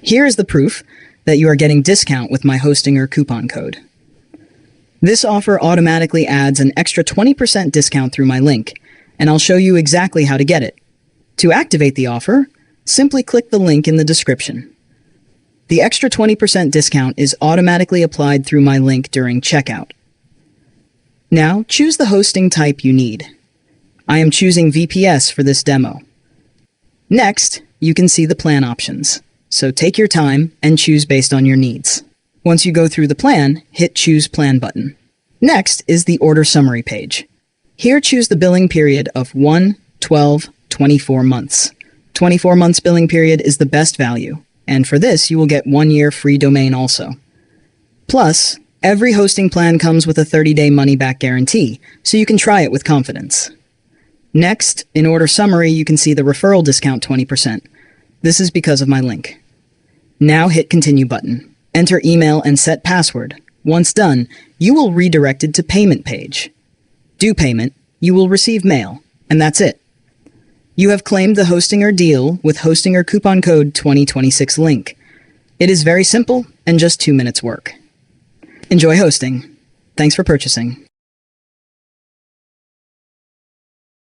Here is the proof that you are getting discount with my Hostinger coupon code. This offer automatically adds an extra 20% discount through my link, and I'll show you exactly how to get it. To activate the offer, simply click the link in the description. The extra 20% discount is automatically applied through my link during checkout. Now, choose the hosting type you need. I am choosing VPS for this demo. Next, you can see the plan options, so take your time and choose based on your needs. Once you go through the plan, hit Choose Plan button. Next is the order summary page. Here, choose the billing period of 1, 12, 24 months. 24 months billing period is the best value, and for this, you will get 1 year free domain also. Plus, every hosting plan comes with a 30-day money-back guarantee, so you can try it with confidence. Next, in order summary, you can see the referral discount 20%. This is because of my link. Now hit Continue button. Enter email and set password. Once done, you will redirected to payment page. Do payment, you will receive mail, and that's it. You have claimed the Hostinger deal with Hostinger coupon code 2026 link. It is very simple and just 2 minutes work. Enjoy hosting. Thanks for purchasing.